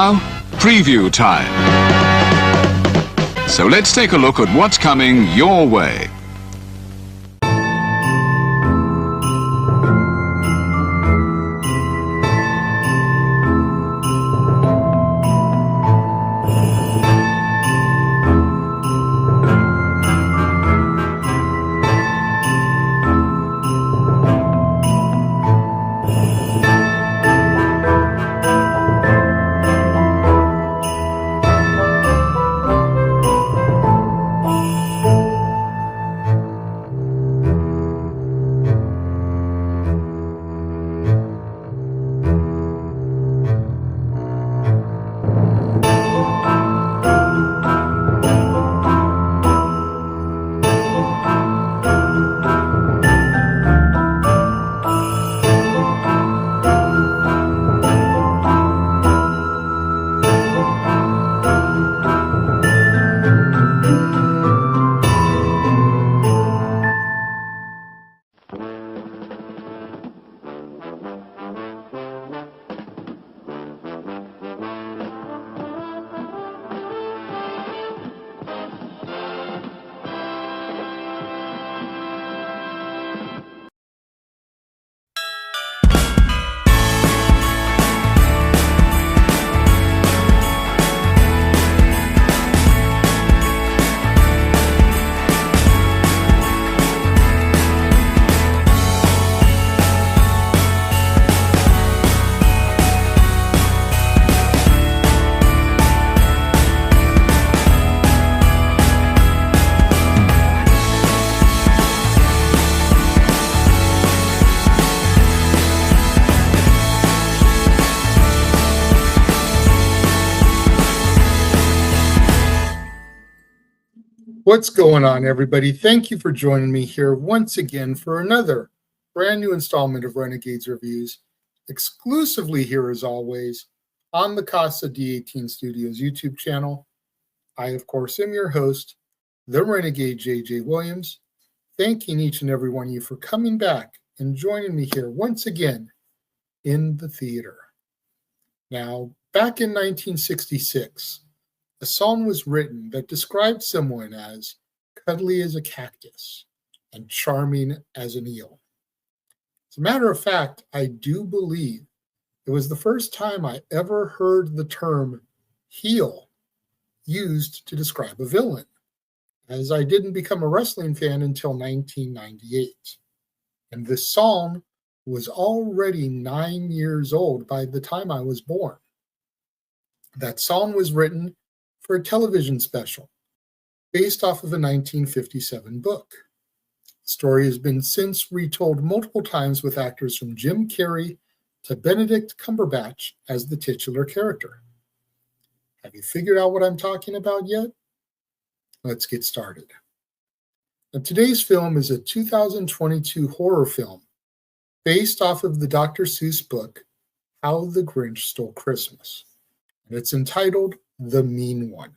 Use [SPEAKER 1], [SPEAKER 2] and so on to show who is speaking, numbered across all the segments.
[SPEAKER 1] Now, preview time. So let's take a look at what's coming your way.
[SPEAKER 2] What's going on, everybody? Thank you for joining me here once again for another brand new installment of Renegades Reviews, exclusively here as always on the Casa D18 Studios YouTube channel. I, of course, am your host, the Renegade JJ Williams, thanking each and every one of you for coming back and joining me here once again in the theater. Now, back in 1966, a song was written that described someone as cuddly as a cactus and charming as an eel. As a matter of fact, I do believe it was the first time I ever heard the term heel used to describe a villain, as I didn't become a wrestling fan until 1998. And this song was already 9 years old by the time I was born. That song was written for a television special based off of a 1957 book. The story has been since retold multiple times with actors from Jim Carrey to Benedict Cumberbatch as the titular character. Have you figured out what I'm talking about yet? Let's get started. Now, today's film is a 2022 horror film based off of the Dr. Seuss book, How the Grinch Stole Christmas. And it's entitled The Mean One.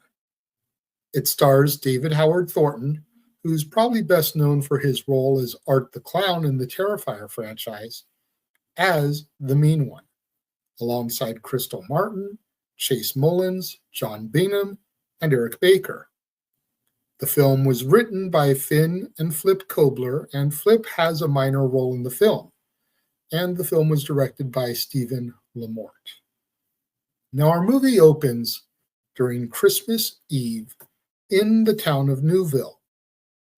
[SPEAKER 2] It stars David Howard Thornton, who's probably best known for his role as Art the Clown in the Terrifier franchise, as the Mean One, alongside Crystal Martin, Chase Mullins, John Bingham, and Eric Baker. The film was written by Finn and Flip Kobler, and Flip has a minor role in the film, and the film was directed by Stephen Lamort. Now, our movie opens during Christmas Eve in the town of Newville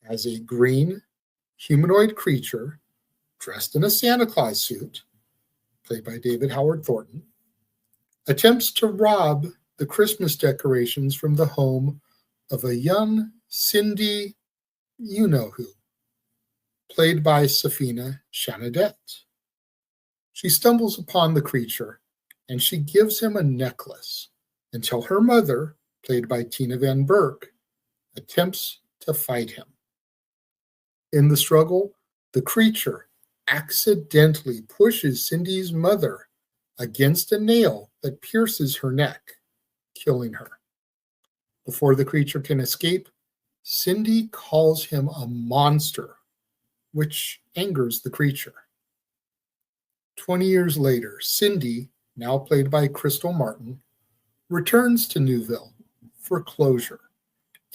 [SPEAKER 2] as a green humanoid creature dressed in a Santa Claus suit, played by David Howard Thornton, attempts to rob the Christmas decorations from the home of a young Cindy you-know-who, played by Safina Shanadette. She stumbles upon the creature and she gives him a necklace until her mother, played by Tina Van Burke, attempts to fight him. In the struggle, the creature accidentally pushes Cindy's mother against a nail that pierces her neck, killing her. Before the creature can escape, Cindy calls him a monster, which angers the creature. 20 years later, Cindy, now played by Crystal Martin, returns to Newville for closure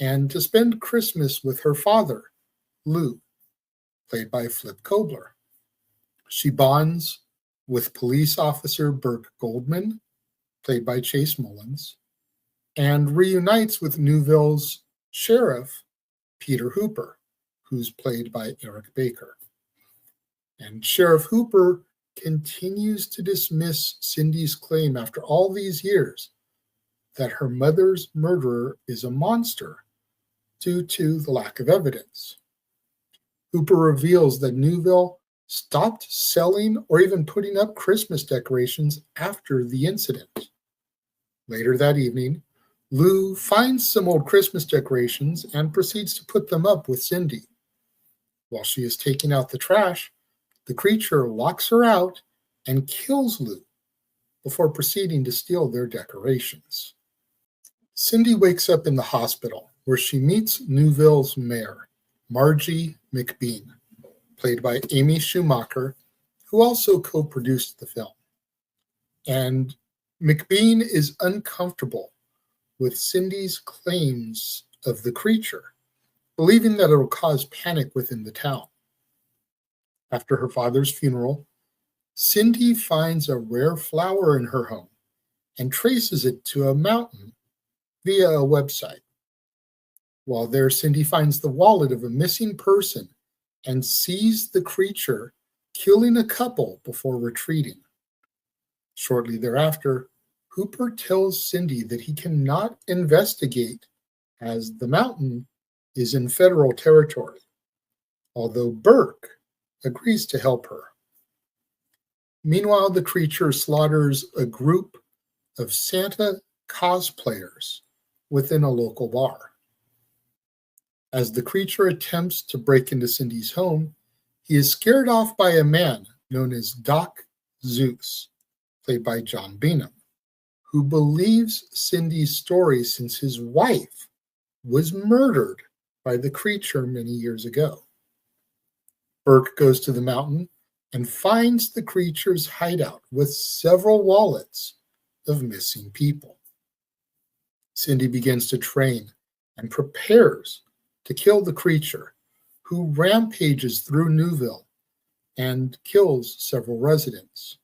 [SPEAKER 2] and to spend Christmas with her father, Lou, played by Flip Kobler. She bonds with police officer Burke Goldman, played by Chase Mullins, and reunites with Newville's sheriff, Peter Hooper, who's played by Eric Baker. And Sheriff Hooper continues to dismiss Cindy's claim after all these years that her mother's murderer is a monster due to the lack of evidence. Hooper reveals that Newville stopped selling or even putting up Christmas decorations after the incident. Later that evening, Lou finds some old Christmas decorations and proceeds to put them up with Cindy. While she is taking out the trash, the creature locks her out and kills Lou before proceeding to steal their decorations. Cindy wakes up in the hospital where she meets Newville's mayor, Margie McBean, played by Amy Schumacher, who also co-produced the film. And McBean is uncomfortable with Cindy's claims of the creature, believing that it will cause panic within the town. After her father's funeral, Cindy finds a rare flower in her home and traces it to a mountain via a website. While there, Cindy finds the wallet of a missing person and sees the creature killing a couple before retreating. Shortly thereafter, Hooper tells Cindy that he cannot investigate as the mountain is in federal territory, although Burke agrees to help her. Meanwhile, the creature slaughters a group of Santa cosplayers within a local bar. As the creature attempts to break into Cindy's home, he is scared off by a man known as Doc Zeus, played by John Beanham, who believes Cindy's story since his wife was murdered by the creature many years ago. Burke goes to the mountain and finds the creature's hideout with several wallets of missing people. Cindy begins to train and prepares to kill the creature, who rampages through Newville and kills several residents.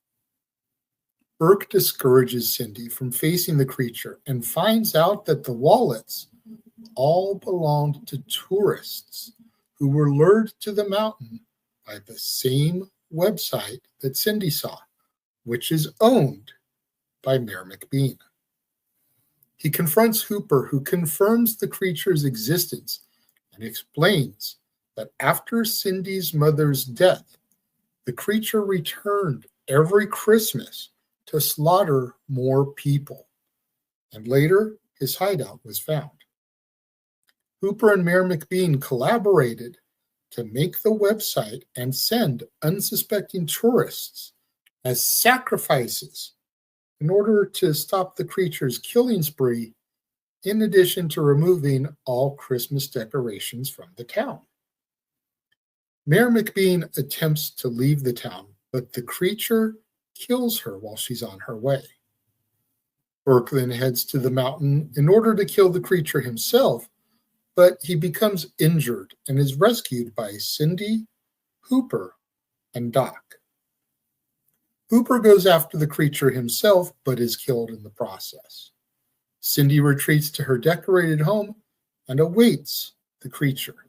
[SPEAKER 2] Burke discourages Cindy from facing the creature and finds out that the wallets all belonged to tourists who were lured to the mountain by the same website that Cindy saw, which is owned by Mayor McBean. He confronts Hooper, who confirms the creature's existence and explains that after Cindy's mother's death, the creature returned every Christmas to slaughter more people, and later his hideout was found. Hooper and Mayor McBean collaborated to make the website and send unsuspecting tourists as sacrifices in order to stop the creature's killing spree, in addition to removing all Christmas decorations from the town. Mayor McBean attempts to leave the town, but the creature kills her while she's on her way. Burke then heads to the mountain in order to kill the creature himself, but he becomes injured and is rescued by Cindy, Hooper, and Doc. Hooper goes after the creature himself, but is killed in the process. Cindy retreats to her decorated home and awaits the creature.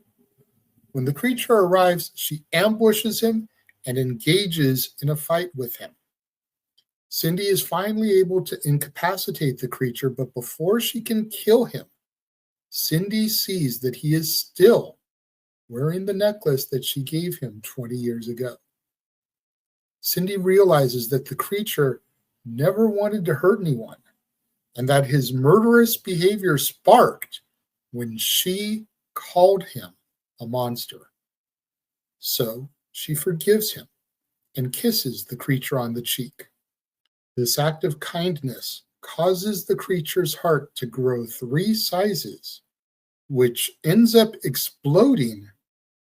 [SPEAKER 2] When the creature arrives, she ambushes him and engages in a fight with him. Cindy is finally able to incapacitate the creature, but before she can kill him, Cindy sees that he is still wearing the necklace that she gave him 20 years ago. Cindy realizes that the creature never wanted to hurt anyone, and that his murderous behavior sparked when she called him a monster. So she forgives him and kisses the creature on the cheek. This act of kindness causes the creature's heart to grow 3 sizes, which ends up exploding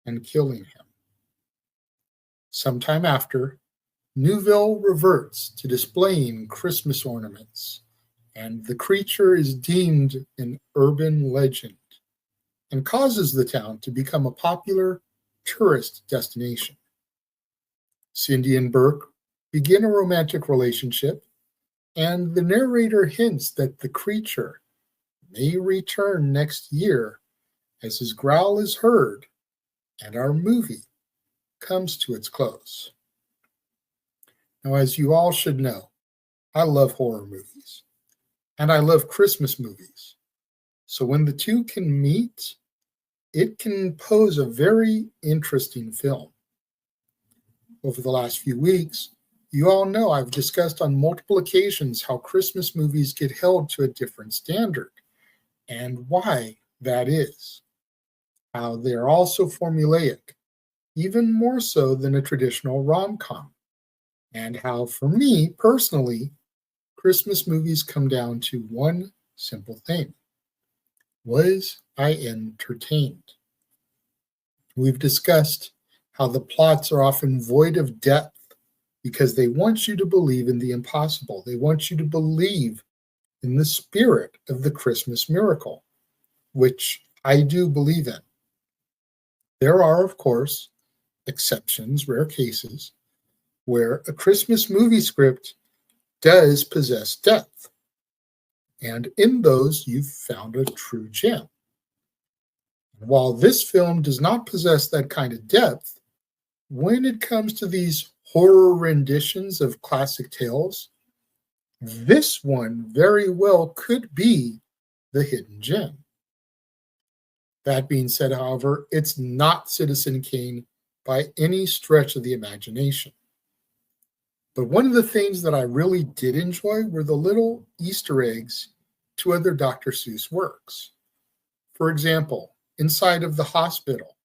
[SPEAKER 2] and killing him. Sometime after, Newville reverts to displaying Christmas ornaments, and the creature is deemed an urban legend and causes the town to become a popular tourist destination. Cindy and Burke begin a romantic relationship, and the narrator hints that the creature may return next year as his growl is heard and our movie comes to its close. Now, as you all should know, I love horror movies and I love Christmas movies. So when the two can meet, it can pose a very interesting film. Over the last few weeks, you all know I've discussed on multiple occasions how Christmas movies get held to a different standard and why that is. How they're also formulaic, even more so than a traditional rom-com. And how, for me personally, Christmas movies come down to one simple thing. Was I entertained? We've discussed how the plots are often void of depth because they want you to believe in the impossible. They want you to believe in the spirit of the Christmas miracle, which I do believe in. There are, of course, exceptions, rare cases, where a Christmas movie script does possess depth. And in those, you've found a true gem. And while this film does not possess that kind of depth, when it comes to these horror renditions of classic tales, this one very well could be the hidden gem. That being said, however, it's not Citizen Kane by any stretch of the imagination. But one of the things that I really did enjoy were the little Easter eggs to other Dr. Seuss works. For example, inside of the hospital,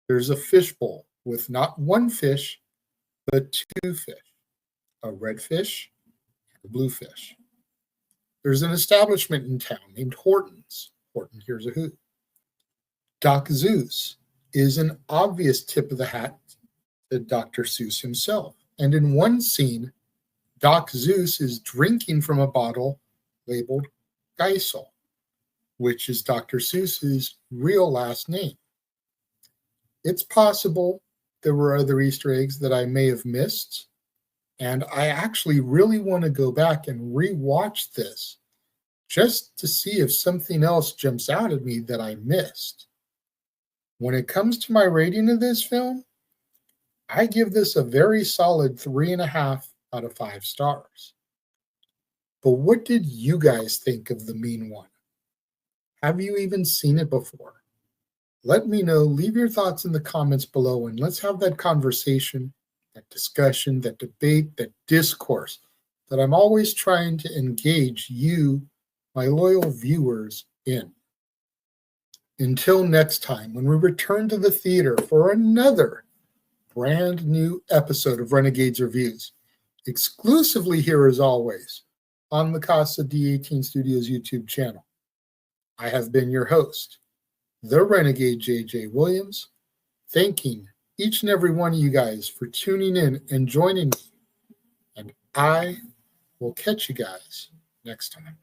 [SPEAKER 2] there's a fishbowl with not one fish, but two fish, a red fish and a blue fish. There's an establishment in town named Horton's. Horton Hears a Hoot. Doc Seuss is an obvious tip of the hat to Dr. Seuss himself. And in one scene, Doc Seuss is drinking from a bottle labeled Geisel, which is Dr. Seuss's real last name. It's possible there were other Easter eggs that I may have missed, and I actually really want to go back and rewatch this just to see if something else jumps out at me that I missed. When it comes to my rating of this film, I give this a very solid 3.5 out of 5 stars. But what did you guys think of The Mean One? Have you even seen it before? Let me know. Leave your thoughts in the comments below, and let's have that conversation, that discussion, that debate, that discourse that I'm always trying to engage you, my loyal viewers, in. Until next time, when we return to the theater for another brand new episode of Renegades Reviews, exclusively here as always on the Casa D18 Studios YouTube channel. I have been your host, the Renegade JJ Williams, thanking each and every one of you guys for tuning in and joining me. And I will catch you guys next time.